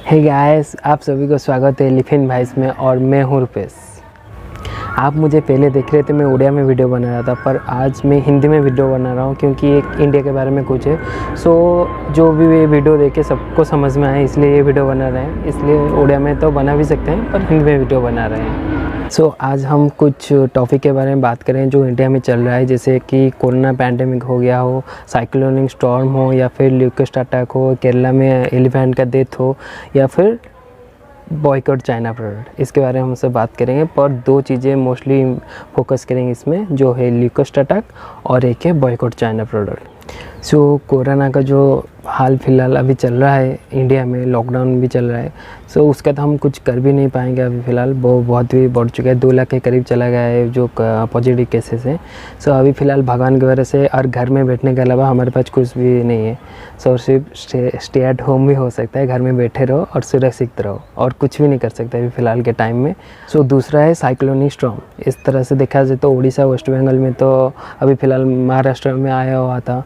Hey guys, आप सभी को स्वागत है एलिफेंट भाइस में। और मैं हूँ रुपेश। आप मुझे पहले देख रहे थे, मैं उड़िया में वीडियो बना रहा था, पर आज मैं हिंदी में वीडियो बना रहा हूँ क्योंकि एक इंडिया के बारे में कुछ है। सो जो भी ये वीडियो देखे सबको समझ में आए, इसलिए ये वीडियो बना रहे हैं। इसलिए उड़िया में तो बना भी सकते हैं, पर हिंदी में वीडियो बना रहे हैं। सो आज हम कुछ टॉपिक के बारे में बात करें जो इंडिया में चल रहा है, जैसे कि कोरोना पैंडेमिक हो गया हो, साइक्लोनिक स्टॉर्म हो, या फिर ल्यूकोस्ट अटैक हो, केरला में एलिफेंट का डेथ हो, या फिर बॉयकॉट चाइना प्रोडक्ट। इसके बारे में हमसे बात करेंगे, पर दो चीज़ें मोस्टली फोकस करेंगे इसमें, जो है ल्यूकोस्ट अटैक और एक है बॉयकॉट चाइना प्रोडक्ट। सो कोरोना का जो हाल फिलहाल अभी चल रहा है इंडिया में, लॉकडाउन भी चल रहा है। सो उसका तो हम कुछ कर भी नहीं पाएंगे अभी फ़िलहाल, वो बहुत भी बढ़ चुका है। 2 लाख के करीब चला गया है जो पॉजिटिव केसेस हैं। सो अभी फ़िलहाल भगवान की वजह से और घर में बैठने के अलावा हमारे पास कुछ भी नहीं है। सो सिर्फ स्टे एट होम भी हो सकता है, घर में बैठे रहो और सुरक्षित रहो, और कुछ भी नहीं कर सकते अभी फ़िलहाल के टाइम में। सो दूसरा है साइक्लोनिक स्टॉर्म। इस तरह से देखा जाए तो उड़ीसा, वेस्ट बंगाल में तो अभी फ़िलहाल महाराष्ट्र में आया हुआ था।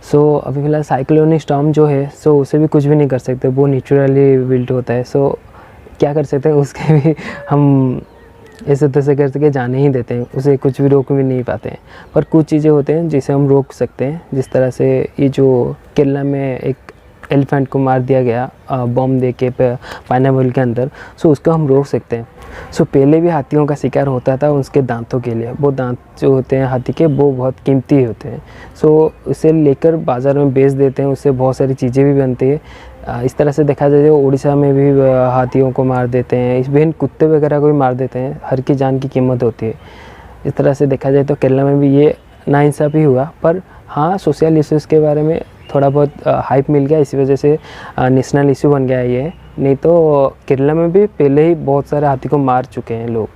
सो अभी फ़िलहाल साइक्लोनिक स्टॉर्म जो है, सो उसे भी कुछ भी नहीं कर सकते, वो नेचुरली बिल्ट होता है। सो क्या कर सकते हैं, उसके भी हम ऐसे तैसे करके जाने ही देते हैं, उसे कुछ भी रोक भी नहीं पाते हैं। पर कुछ चीज़ें होते हैं जिसे हम रोक सकते हैं, जिस तरह से ये जो केरला में एक एलिफेंट को मार दिया गया बॉम्ब दे के पाइनएप्पल के अंदर, सो उसको हम रोक सकते हैं। सो पहले भी हाथियों का शिकार होता था उसके दांतों के लिए। वो दांत जो होते हैं हाथी के, वो बहुत कीमती होते हैं। सो उसे लेकर बाज़ार में बेच देते हैं, उससे बहुत सारी चीज़ें भी बनती है। इस तरह से देखा जाए तो उड़ीसा में भी हाथियों को मार देते हैं, इवन कुत्ते वगैरह को भी मार देते हैं। हर की जान की कीमत होती है। इस तरह से देखा जाए तो केरला में भी ये नाइंसाफ़ी हुआ। पर हाँ, सोशल इश्यूज़ के बारे में थोड़ा बहुत हाइप मिल गया, इसी वजह से नेशनल इशू बन गया ये। नहीं तो केरला में भी पहले ही बहुत सारे हाथी को मार चुके हैं लोग,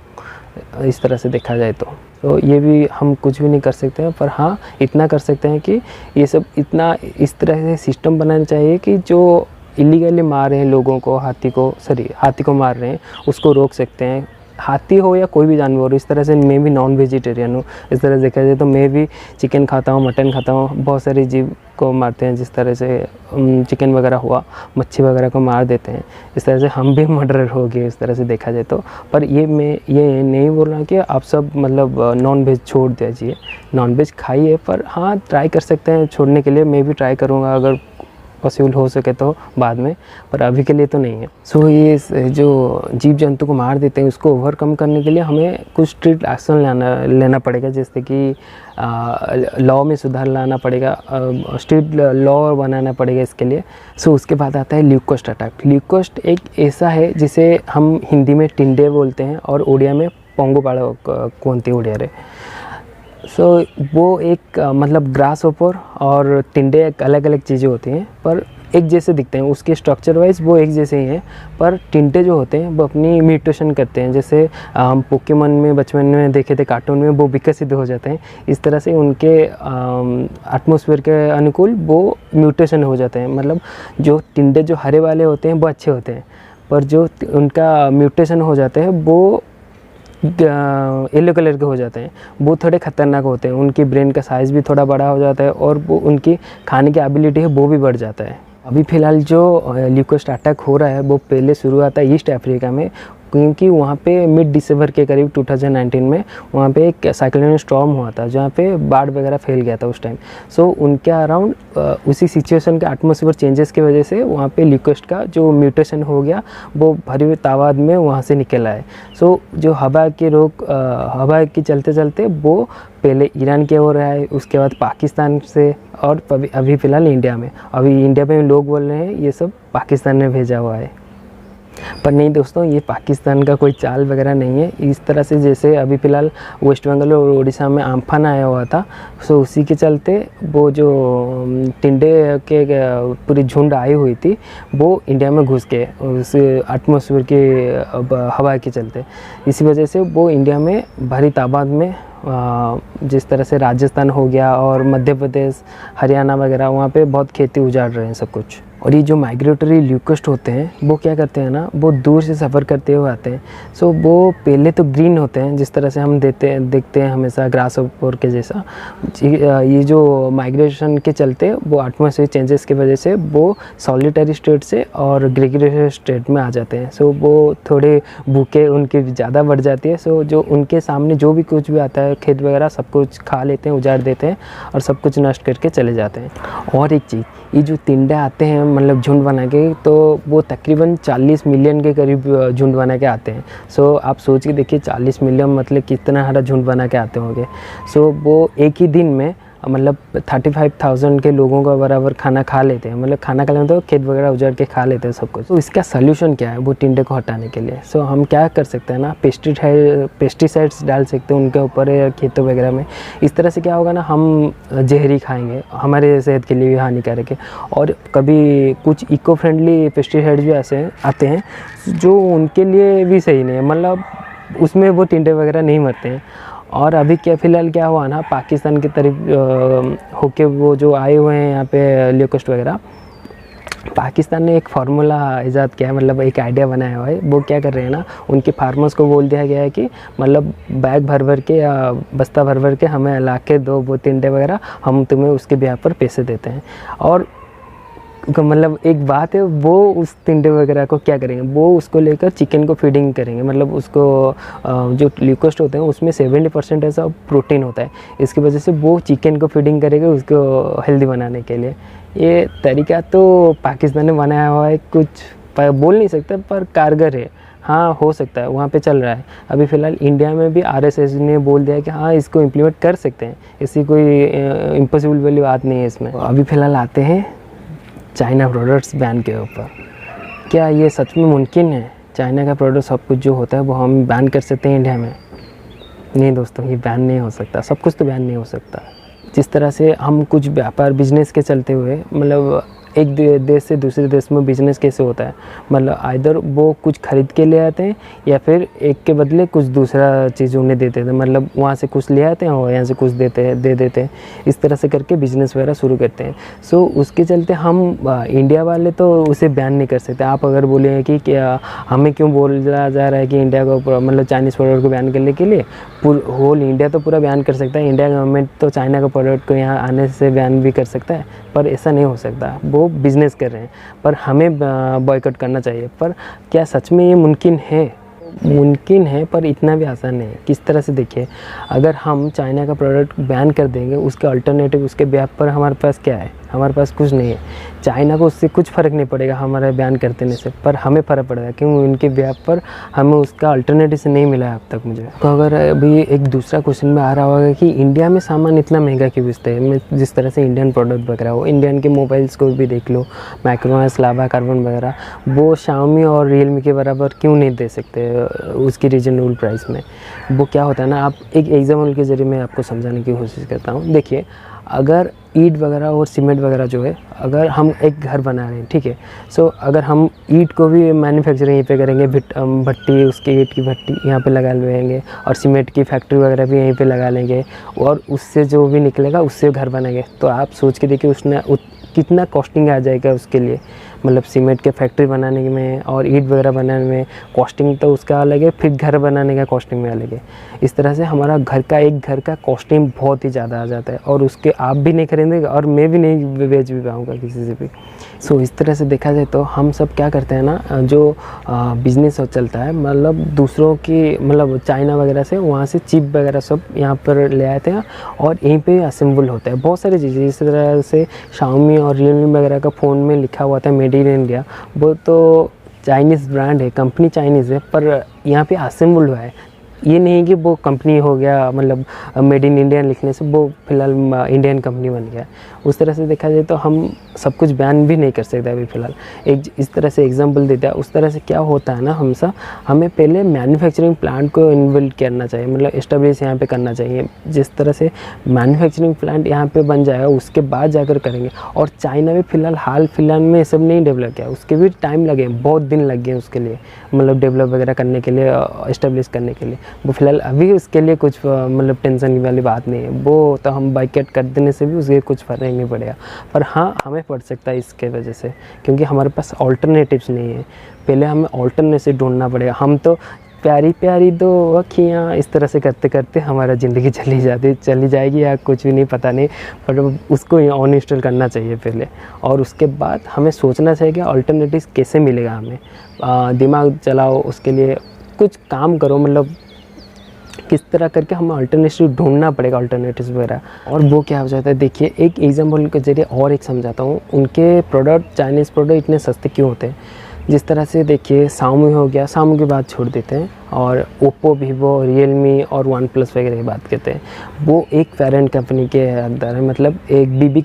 इस तरह से देखा जाए तो ये भी हम कुछ भी नहीं कर सकते हैं। पर हाँ, इतना कर सकते हैं कि ये सब इतना इस तरह से सिस्टम बनाना चाहिए कि जो इलीगली मार रहे हैं लोगों को, हाथी को मार रहे हैं, उसको रोक सकते हैं। हाथी हो या कोई भी जानवर हो। इस तरह से मैं भी नॉन वेजिटेरियन हूँ। इस तरह से देखा जाए तो मैं भी चिकन खाता हूँ, मटन खाता हूँ। बहुत सारी जीव को मारते हैं, जिस तरह से चिकन वगैरह हुआ, मच्छी वगैरह को मार देते हैं। इस तरह से हम भी मर्डरर हो गए, इस तरह से देखा जाए तो। पर मैं ये नहीं बोल रहा कि आप सब मतलब नॉन वेज छोड़ दीजिए, नॉन वेज खाइए। पर हाँ, ट्राई कर सकते हैं छोड़ने के लिए। मैं भी ट्राई करूँगा अगर पॉसिबल हो सके तो बाद में, पर अभी के लिए तो नहीं है। सो ये जो जीव जंतु को मार देते हैं, उसको ओवरकम करने के लिए हमें कुछ स्ट्रिक्ट एक्शन लेना पड़ेगा, जैसे कि लॉ में सुधार लाना पड़ेगा, स्ट्रिक्ट लॉ बनाना पड़ेगा इसके लिए। सो उसके बाद आता है ल्यूकोस्ट अटैक। ल्यूकोस्ट एक ऐसा है जिसे हम हिंदी में टिंडे बोलते हैं और उड़िया में पोंगोपाड़ा कोंती उड़िया रे। सो वो एक मतलब ग्रास ओपर और टिंडे एक अलग अलग चीज़ें होती हैं, पर एक जैसे दिखते हैं। उसके स्ट्रक्चर वाइज वो एक जैसे ही हैं, पर टिंडे जो होते हैं वो अपनी म्यूटेशन करते हैं। जैसे हम पोकेमॉन में बचपन में देखे थे कार्टून में, वो विकसित हो जाते हैं। इस तरह से उनके एटमॉस्फेयर के अनुकूल वो म्यूटेशन हो जाते हैं। मतलब जो टिंडे जो हरे वाले होते हैं वो अच्छे होते हैं, पर जो उनका म्यूटेशन हो जाते हैं वो येलो कलर के हो जाते हैं, वो थोड़े ख़तरनाक होते हैं। उनकी ब्रेन का साइज़ भी थोड़ा बड़ा हो जाता है, और वो उनकी खाने की एबिलिटी है वो भी बढ़ जाता है। अभी फ़िलहाल जो ल्यूकोस्ट अटैक हो रहा है वो पहले शुरू आता है ईस्ट अफ्रीका में, क्योंकि वहाँ पे मिड दिसंबर के करीब 2019 में वहाँ पे एक साइक्लोनिक स्टॉर्म हुआ था, जहाँ पे बाढ़ वगैरह फैल गया था उस टाइम। सो उनके अराउंड उसी सिचुएशन के एटमॉस्फेयर चेंजेस की वजह से वहाँ पे ल्यूकोस्ट का जो म्यूटेशन हो गया, वो भरी तादाद में वहाँ से निकल आए। सो जो हवा के चलते चलते वो पहले ईरान के हो रहा है, उसके बाद पाकिस्तान से, और अभी फ़िलहाल इंडिया में। अभी इंडिया में लोग बोल रहे हैं ये सब पाकिस्तान ने भेजा हुआ है, पर नहीं दोस्तों, ये पाकिस्तान का कोई चाल वगैरह नहीं है। इस तरह से जैसे अभी फ़िलहाल वेस्ट बंगाल और उड़ीसा में आम्फान आया हुआ था, सो उसी के चलते वो जो टिंडे के पूरी झुंड आई हुई थी, वो इंडिया में घुस गए उस एटमॉस्फेयर की हवा के चलते। इसी वजह से वो इंडिया में भारी तादाद में, जिस तरह से राजस्थान हो गया और मध्य प्रदेश, हरियाणा वगैरह, वहाँ पे बहुत खेती उजाड़ रहे हैं सब कुछ। और ये जो माइग्रेटरी ल्यूकोस्ट होते हैं वो क्या करते हैं ना, वो दूर से सफ़र करते हुए आते हैं। सो वो पहले तो ग्रीन होते हैं, जिस तरह से हम देखते हैं हमेशा ग्रास होपर के जैसा। ये जो माइग्रेशन के चलते वो एटमॉस्फेयर चेंजेस की वजह से वो सॉलिटरी स्टेट से और ग्रेगरियस स्टेट में आ जाते हैं। सो वो थोड़े भूखे उनकी ज़्यादा बढ़ जाती है। सो जो उनके सामने जो भी कुछ भी आता है, खेत वगैरह सब कुछ खा लेते हैं, उजाड़ देते हैं और सब कुछ नष्ट करके चले जाते हैं। और एक चीज़, ये जो तिंडे आते हैं मतलब झुंड बना के, तो वो तकरीबन 40 मिलियन के करीब झुंड बना के आते हैं। सो आप सोच के देखिए 40 मिलियन मतलब कितना सारा झुंड बना के आते होंगे। सो वो एक ही दिन में मतलब 35,000 के लोगों का बराबर खाना खा लेते हैं। मतलब खाना खा लेते हैं तो खेत वगैरह उजाड़ के खा लेते हैं सब कुछ। तो इसका सल्यूशन क्या है वो टिंडे को हटाने के लिए? सो हम क्या कर सकते हैं ना, पेस्टिसाइड्स डाल सकते हैं उनके ऊपर या खेतों वगैरह में। इस तरह से क्या होगा ना, हम जहरी खाएंगे, हमारे सेहत के लिए भी हानिकारक है। और कभी कुछ इको फ्रेंडली पेस्टिसाइड्स भी ऐसे आते हैं जो उनके लिए भी सही नहीं है, मतलब उसमें वो टिंडे वगैरह नहीं मरते हैं। और अभी क्या फ़िलहाल क्या हुआ ना, पाकिस्तान की तरफ होके वो जो आए हुए हैं यहाँ पे ल्यूकोस्ट वगैरह, पाकिस्तान ने एक फार्मूला ईजाद किया है, मतलब एक आइडिया बनाया हुआ है। वो क्या कर रहे हैं ना, उनके फार्मर्स को बोल दिया गया है कि मतलब बैग भर के या बस्ता भर के हमें ला के दो वो टिंडे वगैरह, हम तुम्हें उसके ब्याह पर पैसे देते हैं। और मतलब एक बात है, वो उस टिंडे वगैरह को क्या करेंगे, वो उसको लेकर चिकन को फीडिंग करेंगे। मतलब उसको जो ल्यूकोस्ट होते हैं उसमें 70% ऐसा प्रोटीन होता है, इसकी वजह से वो चिकन को फीडिंग करेंगे उसको हेल्दी बनाने के लिए। ये तरीका तो पाकिस्तान ने बनाया हुआ है, कुछ बोल नहीं सकते पर कारगर है। हाँ, हो सकता है, वहाँ पे चल रहा है। अभी फ़िलहाल इंडिया में भी RSS ने बोल दिया है कि हाँ इसको इम्प्लीमेंट कर सकते हैं, ऐसी कोई इम्पॉसिबल वाली बात नहीं है इसमें। अभी फ़िलहाल आते हैं चाइना प्रोडक्ट्स बैन के ऊपर। क्या ये सच में मुमकिन है? चाइना का प्रोडक्ट सब कुछ जो होता है वो हम बैन कर सकते हैं इंडिया में? नहीं दोस्तों, ये बैन नहीं हो सकता, सब कुछ तो बैन नहीं हो सकता। जिस तरह से हम कुछ व्यापार बिजनेस के चलते हुए, मतलब एक देश से दूसरे देश में बिज़नेस कैसे होता है, मतलब आइदर वो कुछ ख़रीद के ले आते हैं या फिर एक के बदले कुछ दूसरा चीज़ उन्हें दे देते हैं। मतलब वहाँ से कुछ ले आते हैं और यहाँ से कुछ दे देते हैं। इस तरह से करके बिज़नेस वगैरह शुरू करते हैं। सो उसके चलते हम इंडिया वाले तो उसे बैन नहीं कर सकते। आप अगर बोले कि क्या हमें क्यों बोला जा रहा है कि इंडिया को मतलब चाइनीज़ प्रोडक्ट को बैन करने के लिए, होल इंडिया तो पूरा बैन कर सकता है। इंडिया गवर्नमेंट तो चाइना का प्रोडक्ट को यहाँ आने से बैन भी कर सकता है, पर ऐसा नहीं हो सकता। वो बिज़नेस कर रहे हैं, पर हमें बॉयकॉट करना चाहिए। पर क्या सच में ये मुमकिन है? मुमकिन है, पर इतना भी आसान नहीं है। किस तरह से देखिए, अगर हम चाइना का प्रोडक्ट बैन कर देंगे, उसके अल्टरनेटिव उसके ब्याह पर हमारे पास क्या है? हमारे पास कुछ नहीं है। चाइना को उससे कुछ फ़र्क नहीं पड़ेगा हमारे बैन कर देने से, पर हमें फ़र्क पड़ेगा क्योंकि उनके ब्याह पर हमें उसका अल्टरनेटिव से नहीं मिला है अब तक मुझे। तो अगर अभी एक दूसरा क्वेश्चन में आ रहा होगा कि इंडिया में सामान इतना महंगा क्यों बेचते हैं, जिस तरह से इंडियन प्रोडक्ट वगैरह हो, इंडियन के मोबाइल्स को भी देख लो, मैक्रोमैक्स, लावा, कार्बन वगैरह, वो शाओमी और रियलमी के बराबर क्यों नहीं दे सकते उसकी रीजनेबल प्राइस में? वो क्या होता है ना, आप एक एग्जाम्पल के ज़रिए मैं आपको समझाने की कोशिश करता हूँ। देखिए, अगर ईंट वगैरह और सीमेंट वगैरह जो है, अगर हम एक घर बना रहे हैं, ठीक है, सो अगर हम ईंट को भी मैन्युफैक्चरिंग यहीं पे करेंगे, भट्टी, उसकी ईंट की भट्टी यहाँ पे लगा लेंगे और सीमेंट की फैक्ट्री वगैरह भी यहीं पे लगा लेंगे और उससे जो भी निकलेगा उससे घर बनाएंगे, तो आप सोच के देखिए उसने कितना कॉस्टिंग आ जाएगा उसके लिए। मतलब सीमेंट के फैक्ट्री बनाने में और ईंट वगैरह बनाने में कॉस्टिंग तो उसका अलग है, फिर घर बनाने का कॉस्टिंग में अलग है। इस तरह से हमारा एक घर का कॉस्टिंग बहुत ही ज़्यादा आ जाता है और उसके आप भी नहीं खरीदेंगे और मैं भी नहीं बेच भी पाऊँगा किसी से भी। सो इस तरह से देखा जाए तो हम सब क्या करते हैं ना, जो बिज़नेस चलता है, मतलब दूसरों की, मतलब चाइना वगैरह से, वहाँ से चिप वगैरह सब यहाँ पर ले आते हैं और यहीं पे असेंबल होता है बहुत सारी चीज़ें। इस तरह से शाओमी और रियलमी वगैरह का फ़ोन में लिखा हुआ था मेड इन इंडिया, वो तो चाइनीज़ ब्रांड है, कंपनी चाइनीज़ है, पर यहाँ पे असेंबल हुआ है। ये नहीं है कि वो कंपनी हो गया, मतलब मेड इन इंडिया लिखने से वो फ़िलहाल इंडियन कंपनी बन गया। उस तरह से देखा जाए तो हम सब कुछ बैन भी नहीं कर सकते अभी फ़िलहाल। एक इस तरह से एग्जांपल देता है। उस तरह से क्या होता है ना, हमें पहले मैन्युफैक्चरिंग प्लांट को इन्वेल्ट करना चाहिए, मतलब इस्टेब्लिश यहाँ पे करना चाहिए। जिस तरह से मैन्युफैक्चरिंग प्लांट यहाँ पे बन जाएगा उसके बाद जाकर करेंगे। और चाइना में हाल फिलहाल में ये सब नहीं डेवलप किया, उसके भी टाइम लगे, बहुत दिन लग गए उसके लिए, मतलब डेवलप वगैरह करने के लिए, इस्टेब्लिश करने के लिए। वो फ़िलहाल अभी उसके लिए कुछ मतलब टेंशन वाली बात नहीं है, वो तो हम बाइकआउट कर देने से भी उसके कुछ फ़र्क नहीं पड़ेगा। पर हाँ, हमें पड़ सकता है इसके वजह से, क्योंकि हमारे पास ऑल्टरनेटिव्स नहीं है। पहले हमें ऑल्टरनेटिव ढूंढना पड़ेगा। हम तो प्यारी प्यारी दो अखियाँ इस तरह से करते करते हमारा ज़िंदगी चली जाएगी या कुछ भी नहीं, पता नहीं। पर उसको अन इंस्टॉल करना चाहिए पहले, और उसके बाद हमें सोचना चाहिए कि अल्टरनेटिव कैसे मिलेगा हमें। दिमाग चलाओ, उसके लिए कुछ काम करो, मतलब किस तरह करके हमें अल्टरनेटिव ढूंढना पड़ेगा, अल्टरनेटिव वगैरह। और वो क्या हो जाता है, देखिए एक एग्जाम्पल के जरिए और एक समझाता हूँ। उनके प्रोडक्ट, चाइनीज़ प्रोडक्ट इतने सस्ते क्यों होते हैं। जिस तरह से देखिए Xiaomi हो गया, Xiaomi की बात छोड़ देते हैं, और Oppo, Vivo, Realme और OnePlus वगैरह की बात करते हैं। वो एक पेरेंट कंपनी के अंदर है, मतलब एक BB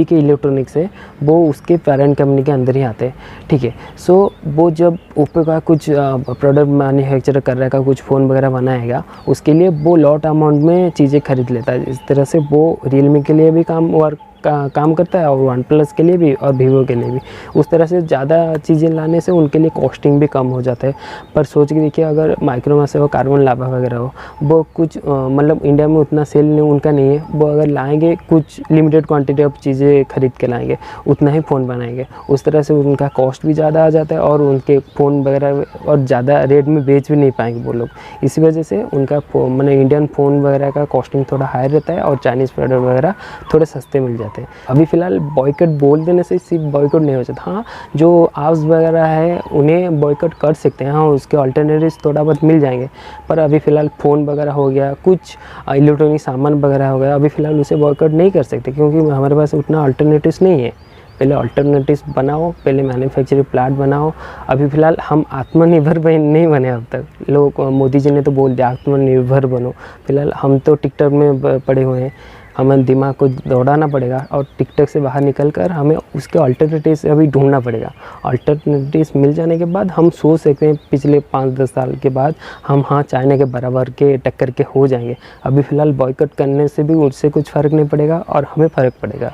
के इलेक्ट्रॉनिक्स है, वो उसके पेरेंट कंपनी के अंदर ही आते हैं, ठीक है। सो वो जब Oppo का कुछ प्रोडक्ट मैन्युफैक्चर कर रहा है, कुछ फ़ोन वगैरह बनाएगा, उसके लिए वो लॉट अमाउंट में चीज़ें खरीद लेता है। इस तरह से वो Realme के लिए भी काम करता है, और OnePlus के लिए भी और Vivo के लिए भी। उस तरह से ज़्यादा चीज़ें लाने से उनके लिए कॉस्टिंग भी कम हो जाता है। पर सोच के देखिए, अगर माइक्रोमैक्स हो, कार्बन लाभा वगैरह हो, वो कुछ मतलब इंडिया में उतना सेल नहीं उनका नहीं है। वो अगर लाएंगे, कुछ लिमिटेड क्वांटिटी ऑफ चीज़ें खरीद के लाएंगे, उतना ही फ़ोन बनाएंगे। उस तरह से उनका कॉस्ट भी ज़्यादा आ जाता है, और उनके फ़ोन वगैरह और ज़्यादा रेट में बेच भी नहीं पाएंगे वो लोग। इसी वजह से उनका मतलब इंडियन फ़ोन वगैरह का कॉस्टिंग थोड़ा हाई रहता है, और चाइनीज़ प्रोडक्ट वगैरह थोड़े सस्ते मिल जाते हैं। अभी फ़िलहाल बॉयकॉट बोल देने से सिर्फ बॉयकॉट नहीं हो जाता। हाँ, जो ऐप्स वगैरह है उन्हें बॉयकॉट कर सकते हैं, हाँ उसके अल्टरनेटिव्स थोड़ा बहुत मिल जाएंगे। पर अभी फ़िलहाल फ़ोन वगैरह हो गया, कुछ इलेक्ट्रॉनिक सामान वगैरह हो गया, अभी फ़िलहाल उसे बॉयकॉट नहीं कर सकते, क्योंकि हमारे पास उतना अल्टरनेटिव्स नहीं है। पहले अल्टरनेटिव्स बनाओ, पहले मैन्युफैक्चरिंग प्लांट बनाओ। अभी फ़िलहाल हम आत्मनिर्भर नहीं बने अब तक। लोग, मोदी जी ने तो बोल दिया आत्मनिर्भर बनो। फ़िलहाल हम तो टिकटॉक में पड़े हुए हैं, हमें दिमाग को दौड़ाना पड़ेगा, और टिकटॉक से बाहर निकलकर हमें उसके अल्टरनेटिव्स अभी ढूंढना पड़ेगा। अल्टरनेटिव्स मिल जाने के बाद हम सोच सकते हैं, पिछले 5-10 साल के बाद हम हाँ चाइना के बराबर के टक्कर के हो जाएंगे। अभी फ़िलहाल बॉयकॉट करने से भी उससे कुछ फ़र्क नहीं पड़ेगा, और हमें फ़र्क पड़ेगा,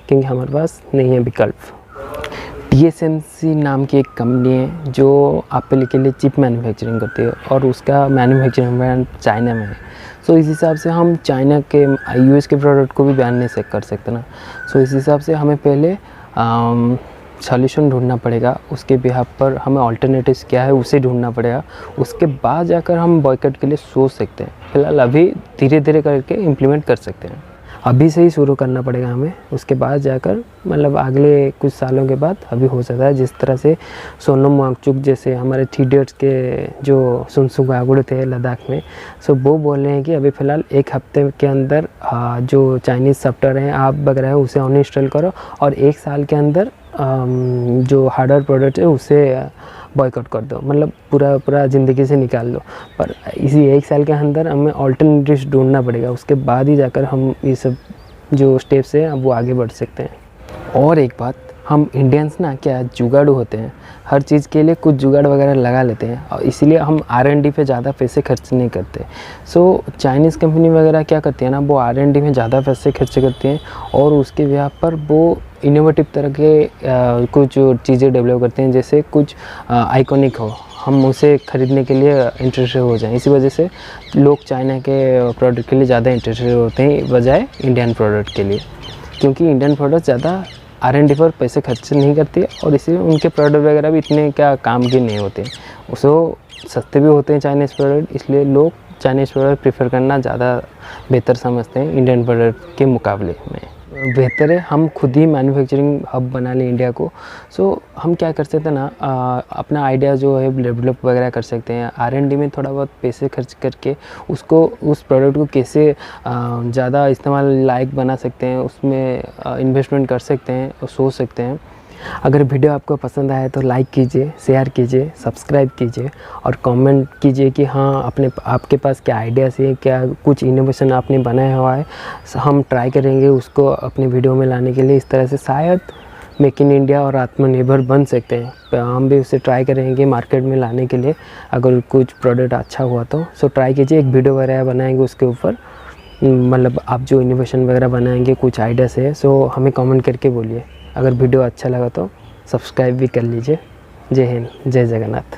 क्योंकि हमारे पास नहीं है विकल्प। TSMC नाम की एक कंपनी है जो एप्पल के लिए चिप मैन्युफैक्चरिंग करती है, और उसका मैन्युफैक्चरिंग ब्रांड चाइना में है। सो इस हिसाब से हम चाइना के US के प्रोडक्ट को भी बैन नहीं कर सकते ना। सो इस हिसाब से हमें पहले सॉल्यूशन ढूंढना पड़ेगा, उसके बिहाफ पर हमें अल्टरनेटिव्स क्या है उसे ढूंढना पड़ेगा। उसके बाद जाकर हम बॉयकॉट के लिए सोच सकते हैं। फ़िलहाल अभी धीरे धीरे करके इम्प्लीमेंट कर सकते हैं, अभी से ही शुरू करना पड़ेगा हमें। उसके बाद जाकर मतलब अगले कुछ सालों के बाद अभी हो सकता है, जिस तरह से सोनम वांगचुक जैसे हमारे 3 इडियट्स के जो सुनसुक गागुड़ थे लद्दाख में, सो वो बोल रहे हैं कि अभी फ़िलहाल 1 हफ्ते के अंदर जो चाइनीज़ सॉफ्टवेयर हैं, ऐप वगैरह है, उसे अनइंस्टॉल करो, और 1 साल के अंदर जो हार्डवेयर प्रोडक्ट है उसे बॉयकॉट कर दो, मतलब पूरा ज़िंदगी से निकाल दो। पर इसी 1 साल के अंदर हमें अल्टरनेटिव्स ढूंढना पड़ेगा, उसके बाद ही जाकर हम ये सब जो स्टेप्स हैं वो आगे बढ़ सकते हैं। और एक बात, हम इंडियंस ना क्या जुगाड़ू होते हैं, हर चीज़ के लिए कुछ जुगाड़ वगैरह लगा लेते हैं, और इसीलिए हम R&D पे ज़्यादा पैसे खर्च नहीं करते। सो चाइनीज़ कंपनी वगैरह क्या करती है ना, वो R&D में ज़्यादा पैसे खर्च करती हैं, और उसके बिहाफ पर वो इनोवेटिव तरह के कुछ चीज़ें डेवलप करते हैं, जैसे कुछ आइकॉनिक हो, हम उसे ख़रीदने के लिए इंटरेस्टेड हो जाएं। इसी वजह से लोग चाइना के प्रोडक्ट के लिए ज़्यादा इंटरेस्टेड होते हैं बजाय इंडियन प्रोडक्ट के लिए, क्योंकि इंडियन प्रोडक्ट ज़्यादा R&D पर पैसे खर्च नहीं करती है, और इसलिए उनके प्रोडक्ट वगैरह भी इतने क्या काम के नहीं होते, उसो सस्ते भी होते हैं चाइनीज़ प्रोडक्ट। इसलिए लोग चाइनीज़ प्रोडक्ट प्रेफर करना ज़्यादा बेहतर समझते हैं इंडियन प्रोडक्ट के मुकाबले में। बेहतर है हम खुद ही मैन्युफैक्चरिंग हब बना लें इंडिया को। सो हम क्या कर सकते हैं ना, अपना आइडिया जो है डेवलप वगैरह कर सकते हैं। R&D में थोड़ा बहुत पैसे खर्च करके उसको, उस प्रोडक्ट को कैसे ज़्यादा इस्तेमाल लायक बना सकते हैं, उसमें इन्वेस्टमेंट कर सकते हैं और सोच सकते हैं। अगर वीडियो आपको पसंद आए तो लाइक कीजिए, शेयर कीजिए, सब्सक्राइब कीजिए, और कमेंट कीजिए कि हाँ आपके पास क्या आइडियाज़ है, क्या कुछ इनोवेशन आपने बनाया हुआ है। हम ट्राई करेंगे उसको अपने वीडियो में लाने के लिए। इस तरह से शायद मेक इन इंडिया और आत्मनिर्भर बन सकते हैं। हम भी उसे ट्राई करेंगे मार्केट में लाने के लिए, अगर कुछ प्रोडक्ट अच्छा हुआ तो। सो ट्राई कीजिए, एक वीडियो वगैरह बनाएंगे उसके ऊपर, मतलब आप जो इनोवेशन वगैरह बनाएंगे, कुछ आइडियाज़ है, सो हमें कमेंट करके बोलिए। अगर वीडियो अच्छा लगा तो सब्सक्राइब भी कर लीजिए। जय हिंद, जय जगन्नाथ।